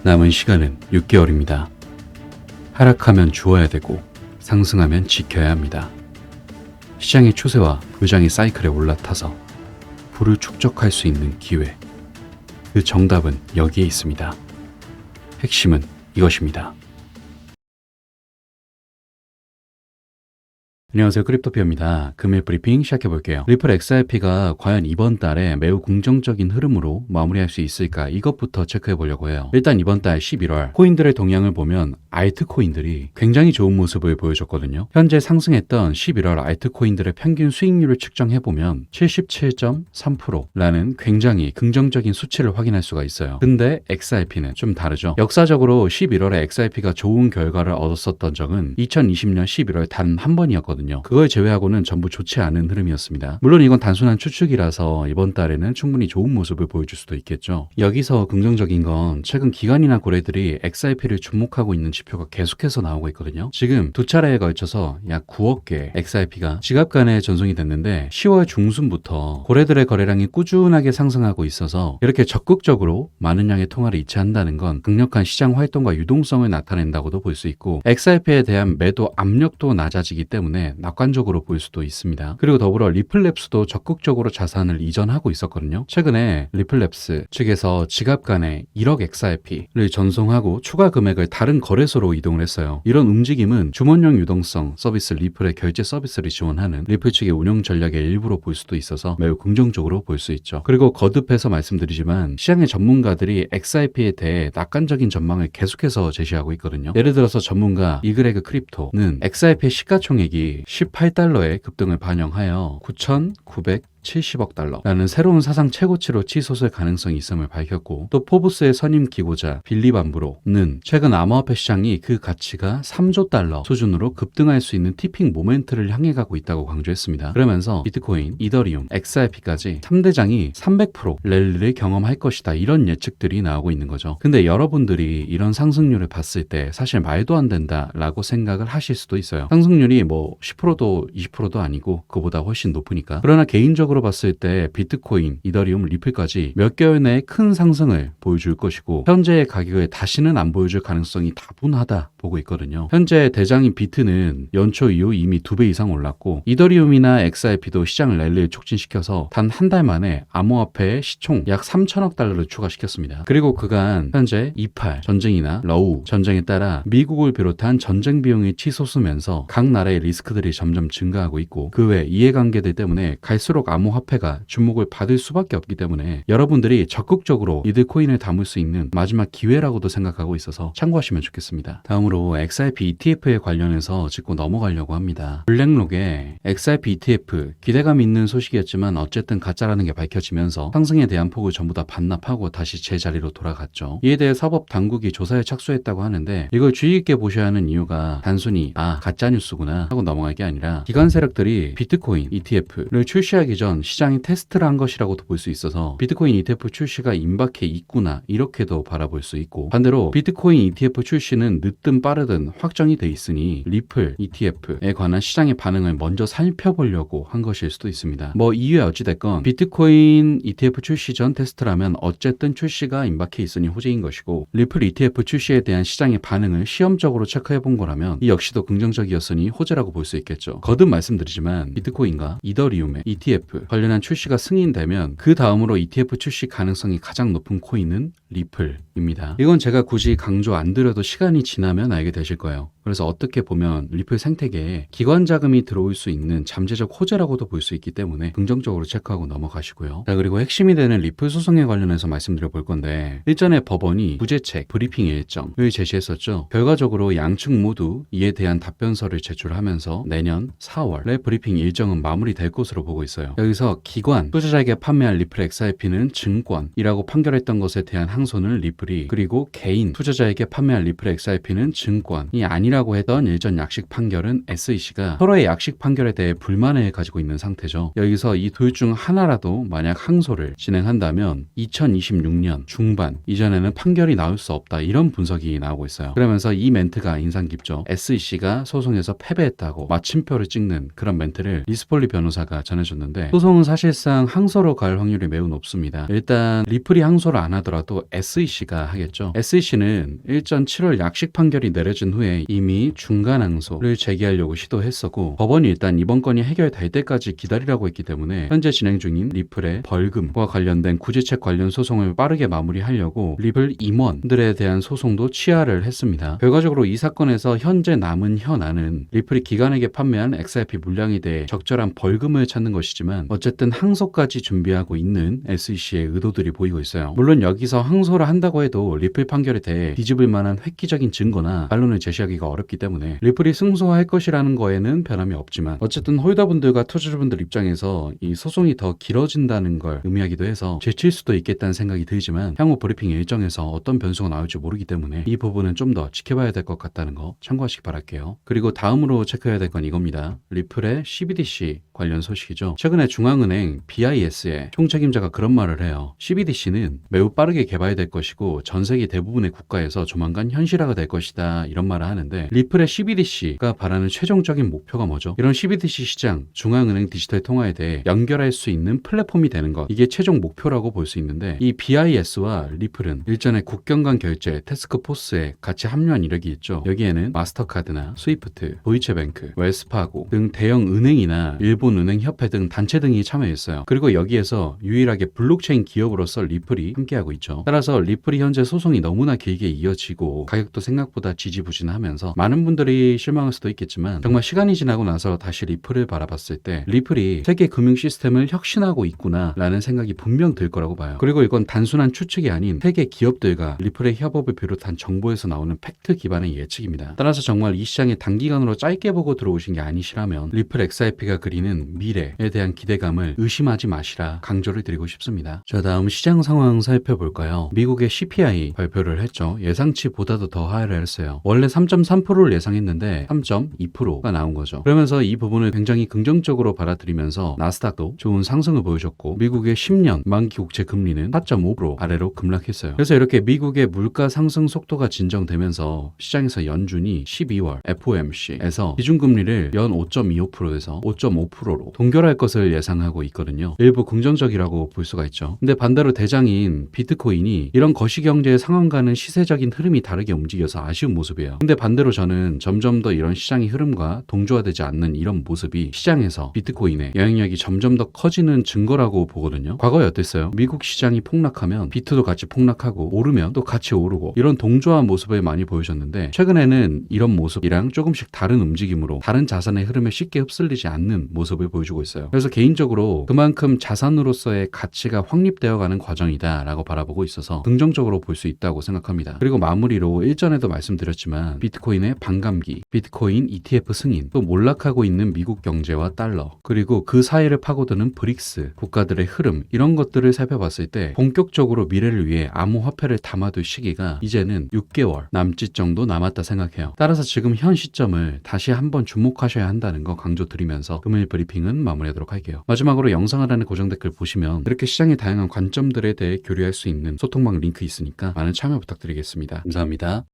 남은 시간은 6개월입니다. 하락하면 주어야 되고 상승하면 지켜야 합니다. 시장의 추세와 요장의 사이클에 올라타서 부를 축적할 수 있는 기회. 그 정답은 여기에 있습니다. 핵심은 이것입니다. 안녕하세요. 크립토피어입니다. 금일 브리핑 시작해볼게요. 리플 XRP가 과연 이번 달에 매우 긍정적인 흐름으로 마무리할 수 있을까, 이것부터 체크해보려고 해요. 일단 이번 달 11월 코인들의 동향을 보면 알트코인들이 굉장히 좋은 모습을 보여줬거든요. 현재 상승했던 11월 알트코인들의 평균 수익률을 측정해보면 77.3%라는 굉장히 긍정적인 수치를 확인할 수가 있어요. 근데 XRP는 좀 다르죠. 역사적으로 11월에 XRP가 좋은 결과를 얻었었던 적은 2020년 11월 단 한 번이었거든요. 그걸 제외하고는 전부 좋지 않은 흐름이었습니다. 물론 이건 단순한 추측이라서 이번 달에는 충분히 좋은 모습을 보여줄 수도 있겠죠. 여기서 긍정적인 건 최근 기관이나 고래들이 XRP를 주목하고 있는 지표가 계속해서 나오고 있거든요. 지금 두 차례에 걸쳐서 약 9억 개 XRP가 지갑간에 전송이 됐는데 10월 중순부터 고래들의 거래량이 꾸준하게 상승하고 있어서 이렇게 적극적으로 많은 양의 통화를 이체한다는 건 강력한 시장 활동과 유동성을 나타낸다고도 볼 수 있고, XRP에 대한 매도 압력도 낮아지기 때문에 낙관적으로 보일 수도 있습니다. 그리고 더불어 리플랩스도 적극적으로 자산을 이전하고 있었거든요. 최근에 리플랩스 측에서 지갑간에 1억 XRP를 전송하고 추가 금액을 다른 거래소로 이동을 했어요. 이런 움직임은 주문형 유동성 서비스 리플의 결제 서비스를 지원하는 리플 측의 운영 전략의 일부로 볼 수도 있어서 매우 긍정적으로 볼 수 있죠. 그리고 거듭해서 말씀드리지만 시장의 전문가들이 XRP에 대해 낙관적인 전망을 계속해서 제시하고 있거든요. 예를 들어서 전문가 이그레그 크립토는 XRP의 시가총액이 18달러의 급등을 반영하여 9,970억 달러라는 새로운 사상 최고치로 치솟을 가능성이 있음을 밝혔고, 또 포브스의 선임 기고자 빌리 반브로는 최근 암호화폐 시장이 그 가치가 3조 달러 수준으로 급등할 수 있는 티핑 모멘트를 향해 가고 있다고 강조했습니다. 그러면서 비트코인, 이더리움, XRP까지 3대장이 300% 랠리를 경험할 것이다, 이런 예측들이 나오고 있는 거죠. 근데 여러분들이 이런 상승률을 봤을 때 사실 말도 안 된다라고 생각을 하실 수도 있어요. 상승률이 뭐 10%도 20%도 아니고 그보다 훨씬 높으니까. 그러나 개인적으로 봤을 때 비트코인, 이더리움, 리플까지 몇 개월 내에 큰 상승을 보여줄 것이고, 현재의 가격을 다시는 안 보여줄 가능성이 다분하다 보고 있거든요. 현재 대장인 비트는 연초 이후 이미 2배 이상 올랐고, 이더리움이나 XRP도 시장 랠리를 촉진시켜서 단 한 달 만에 암호화폐의 시총 약 3천억 달러를 추가시켰습니다. 그리고 그간 현재 이팔 전쟁이나 러우 전쟁에 따라 미국을 비롯한 전쟁 비용이 치솟으면서 각 나라의 리스크들이 점점 증가하고 있고, 그 외 이해관계들 때문에 갈수록 암호화폐가 주목을 받을 수밖에 없기 때문에 여러분들이 적극적으로 이들 코인을 담을 수 있는 마지막 기회라고도 생각하고 있어서 참고하시면 좋겠습니다. 다음으로 XRP ETF에 관련해서 짚고 넘어가려고 합니다. 블랙록에 XRP ETF 기대감 있는 소식이었지만 어쨌든 가짜라는 게 밝혀지면서 상승에 대한 폭을 전부 다 반납하고 다시 제자리로 돌아갔죠. 이에 대해 사법 당국이 조사에 착수했다고 하는데, 이걸 주의 있게 보셔야 하는 이유가 단순히 가짜뉴스구나 하고 넘어갈 게 아니라 기관 세력들이 비트코인 ETF를 출시하기 전 시장이 테스트를 한 것이라고도 볼 수 있어서 비트코인 ETF 출시가 임박해 있구나, 이렇게도 바라볼 수 있고, 반대로 비트코인 ETF 출시는 늦든 빠르든 확정이 돼 있으니 리플 ETF에 관한 시장의 반응을 먼저 살펴보려고 한 것일 수도 있습니다. 뭐 이유에 어찌됐건 비트코인 ETF 출시 전 테스트라면 어쨌든 출시가 임박해 있으니 호재인 것이고, 리플 ETF 출시에 대한 시장의 반응을 시험적으로 체크해 본 거라면 이 역시도 긍정적이었으니 호재라고 볼 수 있겠죠. 거듭 말씀드리지만 비트코인과 이더리움의 ETF 관련한 출시가 승인되면 그 다음으로 ETF 출시 가능성이 가장 높은 코인은 리플입니다. 이건 제가 굳이 강조 안 드려도 시간이 지나면 알게 되실 거예요. 그래서 어떻게 보면 리플 생태계에 기관 자금이 들어올 수 있는 잠재적 호재라고도 볼 수 있기 때문에 긍정적으로 체크하고 넘어가시고요. 자, 그리고 핵심이 되는 리플 소송에 관련해서 말씀드려 볼 건데, 일전에 법원이 부재책 브리핑 일정을 제시했었죠. 결과적으로 양측 모두 이에 대한 답변서를 제출하면서 내년 4월에 브리핑 일정은 마무리될 것으로 보고 있어요. 여기서 기관 투자자에게 판매할 리플 XRP는 증권이라고 판결했던 것에 대한 항소는 리플이, 그리고 개인 투자자에게 판매할 리플 XRP는 증권이 아니라고 했던 일전 약식 판결은 SEC가 서로의 약식 판결에 대해 불만을 가지고 있는 상태죠. 여기서 이 둘 중 하나라도 만약 항소를 진행한다면 2026년 중반 이전에는 판결이 나올 수 없다, 이런 분석이 나오고 있어요. 그러면서 이 멘트가 인상 깊죠. SEC가 소송에서 패배했다고 마침표를 찍는 그런 멘트를 리스폴리 변호사가 전해줬는데, 소송은 사실상 항소로 갈 확률이 매우 높습니다. 일단 리플이 항소를 안 하더라도 SEC가 이해가 하겠죠. SEC는 일전 7월 약식 판결이 내려진 후에 이미 중간 항소를 제기하려고 시도했었고, 법원이 일단 이번 건이 해결될 때까지 기다리라고 했기 때문에 현재 진행 중인 리플의 벌금과 관련된 구제책 관련 소송을 빠르게 마무리하려고 리플 임원들에 대한 소송도 취하를 했습니다. 결과적으로 이 사건에서 현재 남은 현안은 리플이 기관에게 판매한 XRP 물량에 대해 적절한 벌금을 찾는 것이지만, 어쨌든 항소까지 준비하고 있는 SEC의 의도들이 보이고 있어요. 물론 여기서 항소를 한다고 해도 리플 판결에 대해 뒤집을 만한 획기적인 증거나 반론을 제시하기가 어렵기 때문에 리플이 승소할 것이라는 거에는 변함이 없지만, 어쨌든 홀더분들과 투자자분들 입장에서 이 소송이 더 길어진다는 걸 의미하기도 해서 제칠 수도 있겠다는 생각이 들지만, 향후 브리핑 일정에서 어떤 변수가 나올지 모르기 때문에 이 부분은 좀 더 지켜봐야 될 것 같다는 거 참고하시기 바랄게요. 그리고 다음으로 체크해야 될 건 이겁니다. 리플의 CBDC 관련 소식이죠. 최근에 중앙은행 BIS의 총책임자가 그런 말을 해요. CBDC는 매우 빠르게 개발될 것이고 전 세계 대부분의 국가에서 조만간 현실화가 될 것이다, 이런 말을 하는데, 리플의 CBDC가 바라는 최종적인 목표가 뭐죠? 이런 CBDC 시장, 중앙은행 디지털 통화에 대해 연결할 수 있는 플랫폼이 되는 것, 이게 최종 목표라고 볼 수 있는데, 이 BIS와 리플은 일전에 국경 간 결제 태스크포스에 같이 합류한 이력이 있죠. 여기에는 마스터카드나 스위프트, 도이체뱅크, 웰스파고 등 대형 은행이나 일본 은행협회 등 단체 등이 참여했어요. 그리고 여기에서 유일하게 블록체인 기업으로서 리플이 함께하고 있죠. 따라서 리플이 현재 소송이 너무나 길게 이어지고 가격도 생각보다 지지부진하면서 많은 분들이 실망할 수도 있겠지만, 정말 시간이 지나고 나서 다시 리플을 바라봤을 때 리플이 세계 금융 시스템을 혁신하고 있구나 라는 생각이 분명 들 거라고 봐요. 그리고 이건 단순한 추측이 아닌 세계 기업들과 리플의 협업을 비롯한 정보에서 나오는 팩트 기반의 예측입니다. 따라서 정말 이 시장에 단기간으로 짧게 보고 들어오신 게 아니시라면 리플 XRP가 그리는 미래에 대한 기대감을 의심하지 마시라 강조를 드리고 싶습니다. 자, 다음 시장 상황 살펴볼까요? 미국의 CPI 발표를 했죠. 예상치보다도 더 하회를 했어요. 원래 3.3%를 예상했는데 3.2%가 나온 거죠. 그러면서 이 부분을 굉장히 긍정적으로 받아들이면서 나스닥도 좋은 상승을 보여줬고, 미국의 10년 만기 국채 금리는 4.5% 아래로 급락했어요. 그래서 이렇게 미국의 물가 상승 속도가 진정되면서 시장에서 연준이 12월 FOMC에서 기준금리를 연 5.25%에서 5.5%로 동결할 것을 예상하고 있거든요. 일부 긍정적이라고 볼 수가 있죠. 근데 반대로 대장인 비트코인이 이런 거시경제 상황과는 시세적인 흐름이 다르게 움직여서 아쉬운 모습이에요. 근데 반대로 저는 점점 더 이런 시장의 흐름과 동조화되지 않는 이런 모습이 시장에서 비트코인의 영향력이 점점 더 커지는 증거라고 보거든요. 과거에 어땠어요? 미국 시장이 폭락하면 비트도 같이 폭락하고, 오르면 또 같이 오르고, 이런 동조화 모습을 많이 보여줬는데, 최근에는 이런 모습이랑 조금씩 다른 움직임으로 다른 자산의 흐름에 쉽게 흡쓸리지 않는 모습을 보여주고 있어요. 그래서 개인적으로 그만큼 자산으로서의 가치가 확립되어가는 과정이다 라고 바라보고 있어서 긍정적으로 볼 수 있다고 생각합니다. 그리고 마무리로 일전에도 말씀드렸지만 비트코인의 반감기, 비트코인 ETF 승인, 또 몰락하고 있는 미국 경제와 달러, 그리고 그 사이를 파고드는 브릭스 국가들의 흐름, 이런 것들을 살펴봤을 때 본격적으로 미래를 위해 암호화폐를 담아둘 시기가 이제는 6개월 남짓 정도 남았다 생각해요. 따라서 지금 현 시점을 다시 한번 주목하셔야 한다는 거 강조드리면서 금요일 브리핑은 마무리하도록 할게요. 마지막으로 영상 하단의 고정 댓글 보시면 이렇게 시장의 다양한 관점들에 대해 교류할 수 있는 소통방 링크 있으니까 많은 참여 부탁드리겠습니다. 감사합니다.